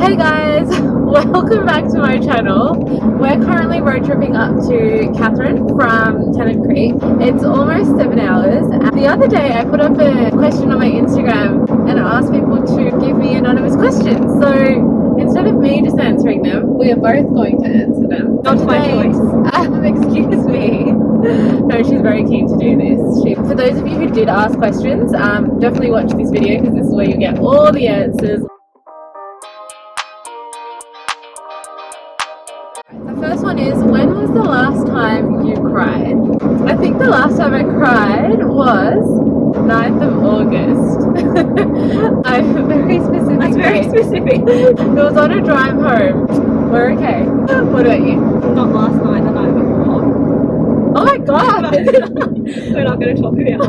Hey guys, welcome back to my channel. We're currently road tripping up to Catherine from Tennant Creek. It's almost 7 hours. The other day I put up a question on my Instagram and I asked people to give me anonymous questions. So instead of me just answering them, we are both going to answer them. Not my choice. Excuse me. No, she's very keen to do this. For those of you who did ask questions, definitely watch this video because this is where you get all the answers. The first one is, when was the last time you cried? I think the last time I cried was 9th of August. I'm very specific. That's very specific. It was on a drive home. We're okay. What about you? Not last night, the night before. Oh my god! We're not going to talk about it.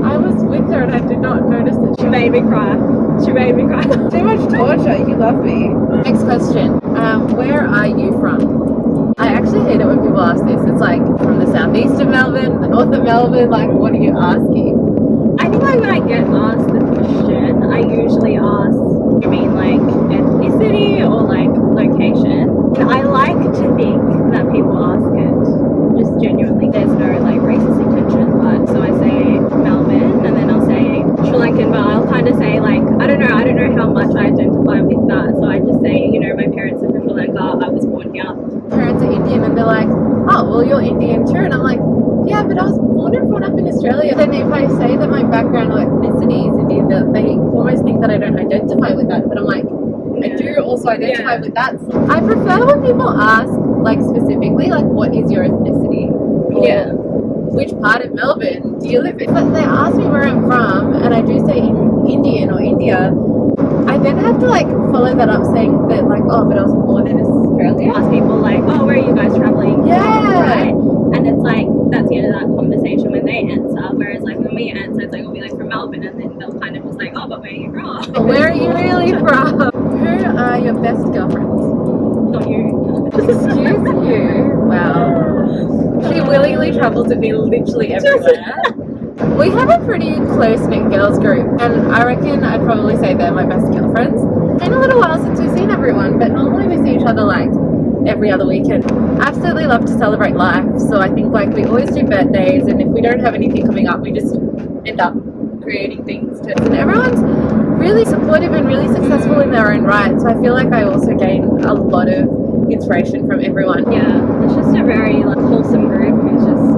I was with her and I did not notice that She made me cry. She made me cry. Too much torture. You love me. Next question. Where are you from? I actually hate it when people ask this. It's like, from the southeast of Melbourne, the north of Melbourne. Like, what are you asking? I think like when I get asked the question, I usually ask, you mean like ethnicity or like location? And I like to think that people ask it just genuinely. There's no like racist intention, but so I say Melbourne and then I'll say Sri Lankan, but I'll kind of say like, I don't know how much I identify with that. So I just say, you know, my parents are from Sri Lanka, I was born here. Parents are Indian and they're like, oh, well, you're Indian too. And I'm like, yeah, but I was born and brought up in Australia. Then if I say that my background or ethnicity is Indian, they almost think that I don't identify with that. But I'm like, I do also identify with that. So I prefer when people ask, like, specifically, like, what is your ethnicity? Or which part of Melbourne do you live in? But they ask me where I'm from, and I do say Indian or India. I then have to, like, follow that up saying that, like, oh, but I was born in Australia. Ask people like, oh, where are you guys traveling? Yeah. Right? And it's like, that's the end of that conversation when they answer. Whereas like when we answer, it's like, we'll be like from Melbourne, and then they'll kind of just like, oh, but where are you from? But where are you really from? Who are your best girlfriends? Not you. Excuse you. Wow. She willingly travels with me literally everywhere. We have a pretty close-knit girls group, and I reckon I'd probably say they're my best girlfriends. It's been a little while since we've seen everyone, but normally we see each other like every other weekend. Absolutely love to celebrate life, so I think like we always do birthdays, and if we don't have anything coming up, we just end up creating things to. And everyone's really supportive and really successful in their own right, so I feel like I also gain a lot of inspiration from everyone. Yeah, it's just a very like wholesome group who's just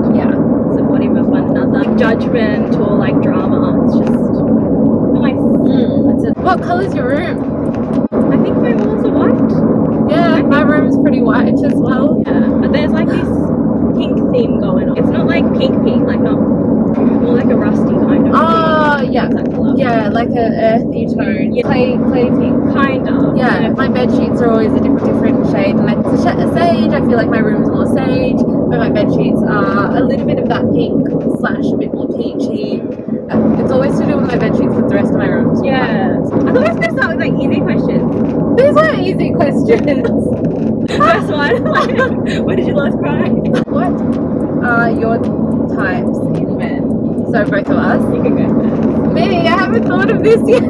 supportive of one another. Like judgment or like drama, it's just nice. What colour's your room? I think my walls are white. Yeah, my room's pretty white as well. Yeah, but there's like this pink theme going on. It's not like pink, like not more like a rusty kind of. Oh, pink. yeah. Yeah, like an earthy tone. Yeah. Clay pink. Kind of. Yeah, my bed sheets are always a different shade. And like sage, I feel like my room's more sage, but my bed sheets are a little bit of that pink / a bit more peachy. It's always to do with my bed sheets, but the rest of my room's Yeah. I thought I was going to start with like easy questions. These are easy questions. First one, when did you last cry? What are your types in men? So both of us. You can go first. Me, I haven't thought of this yet.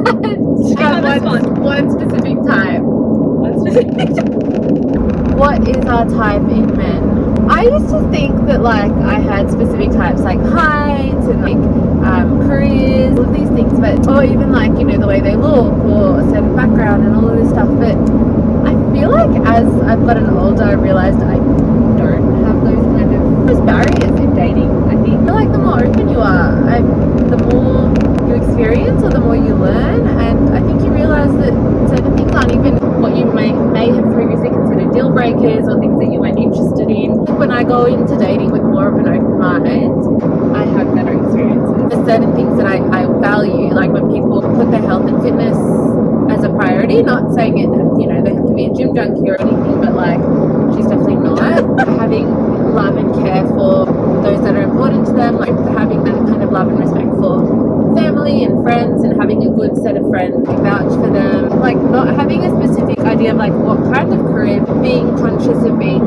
One specific type. One specific. What is our type in men? I used to think that like I had specific types like height and like careers, all of these things, but or even like, you know, the way they look or a certain background and all of this stuff. But I feel like as I've gotten older, I realized I don't have those barriers in dating. I feel like the more open you are, the more you experience or the more you learn, and I think you realize that certain things aren't even what you may have previously considered deal breakers or things that you weren't interested in. When I go into dating with more of an open mind, I have better experiences. There's certain things that I value, like when people put their health and fitness as a priority, not saying it, you know, they have to be a gym junkie or anything, but like she's definitely not. Having love and care for those that are important to them, like having that kind of love and respect for family and friends, and having a good set of friends who vouch for them, like not having a specific idea of like what kind of career, but being conscious of being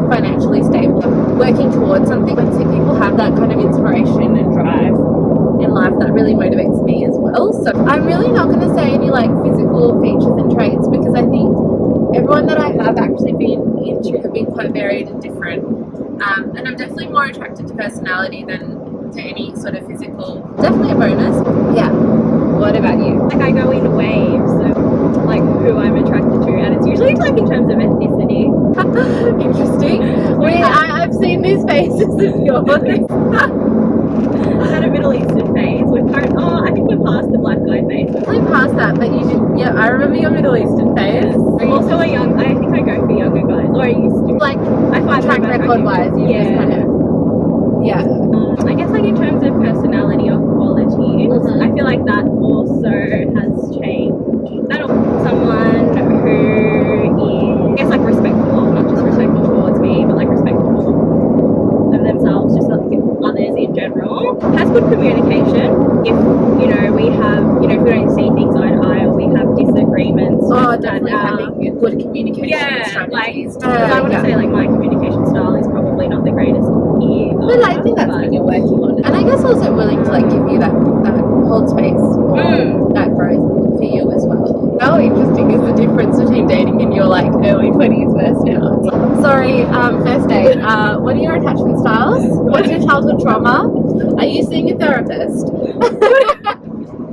financially stable, working towards something. When people have that kind of inspiration and drive in life, that really motivates me as well. So I'm really not going to say any like physical features and traits, varied and different. And I'm definitely more attracted to personality than to any sort of physical. Definitely a bonus. Yeah. What about you? Like I go in waves of like who I'm attracted to, and it's usually like in terms of ethnicity. Interesting. I've seen these faces of yours. I had a Middle Eastern phase. I think we're past the black guy phase. Definitely past that, but you did. Yeah, I remember your Middle Eastern phase. I'm also I think I go for younger guys, or I used to. Like I find track record wise, you just kind of. Yeah. I guess like in terms of personality or qualities, I feel like that also has changed. That someone who is, I guess, like respectful, not just respectful towards me, but like respectful of themselves, just like others in general. Has good communication. If we have, if we don't see things eye to eye, or we have disagreements. Definitely having good communication strategies. I want to say like my communication style is probably not the greatest either. But I think that's what you're working on, and I guess also willing to like give you that hold space for that growth for you as well. How interesting is the difference between dating in your like early 20s versus now? Sorry, first date. What are your attachment styles? What's your childhood trauma? Are you seeing a therapist?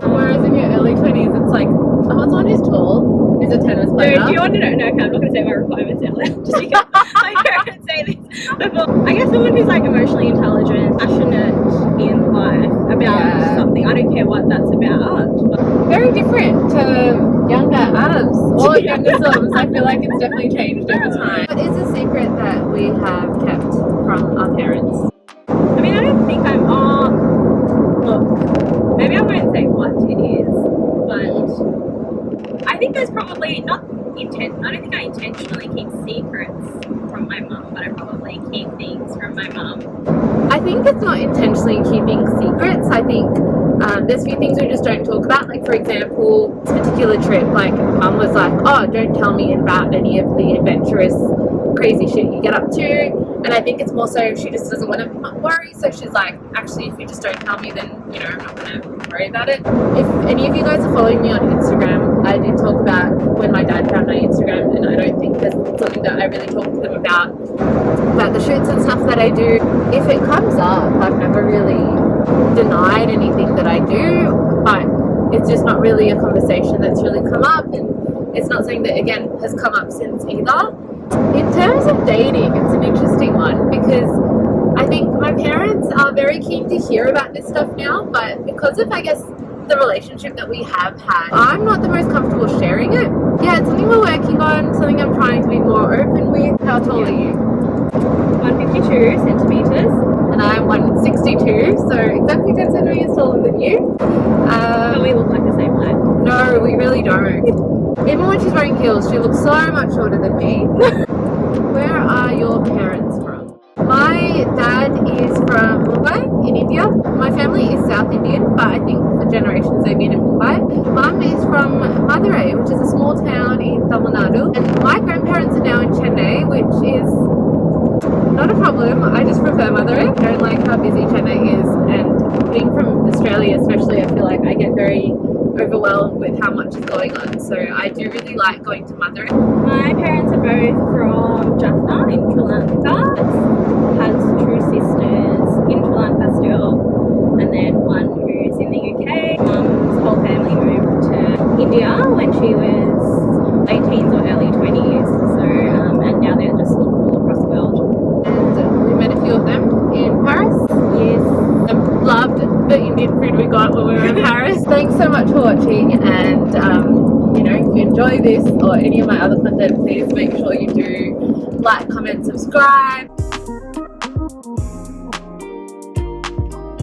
Whereas in your early 20s, it's like, I want someone who's tall, who's a tennis player. Do you want to know? No, okay, I'm not going to say my requirements out loud. Just because I heard say this before. I guess someone who's like emotionally intelligent, passionate in life about something. I don't care what that's about. But very different to younger Abs or younger Sims. I feel like it's definitely changed over time. What is a secret that we have kept from our parents? I mean, I don't think look, maybe I won't say what it is, but I think there's probably I don't think I intentionally keep secrets from my mum, but I probably keep things from my mum. I think it's not intentionally keeping secrets. I think there's a few things we just don't talk about. Like, for example, this particular trip, like, mum was like, oh, don't tell me about any of the adventurous, crazy shit you get up to. And I think it's more so she just doesn't want to worry. So she's like, actually, if you just don't tell me, then, I'm not going to worry about it. If any of you guys are following me on Instagram, I did talk about when my dad found my Instagram, and I don't think there's something that I really talk to them about the shoots and stuff that I do. If it comes up, I've never really denied anything that I do, but it's just not really a conversation that's really come up, and it's not something that, again, has come up since either. In terms of dating, it's an interesting one because I think my parents are very keen to hear about this stuff now, but because of, I guess, the relationship that we have had, I'm not the most comfortable sharing it. Yeah, it's something we're working on, something I'm trying to be more open with. How tall are you? 152 centimeters. And I'm 162, so exactly 10 centimeters taller than you. But we look like the same height. No, we really don't. Even when she's wearing heels, she looks so much shorter than me. Where are your parents from? My dad is from Mumbai in India. My family is South Indian, but I think for generations they've been in Mumbai. Mum is from Madurai, which is a small town in Tamil Nadu. And my grandparents are now in Chennai, which is not a problem. I just prefer Madurai. I don't like how busy Chennai is, and being from Australia especially, I feel like I get very overwhelmed with how much is going on, so I do really like going to Madurai. My parents are both from Jaffna in Sri Lanka. Has two sisters in Sri Lanka still, and then one who's in the UK. Mum's whole family moved to India when she was late teens or early 20s, so and now they're just all across the world. And we met a few of them in Paris. Yes. Loved the Indian food we got when we were in Paris. Thanks so much for watching, and if you enjoy this or any of my other content, please make sure you do like, comment, subscribe.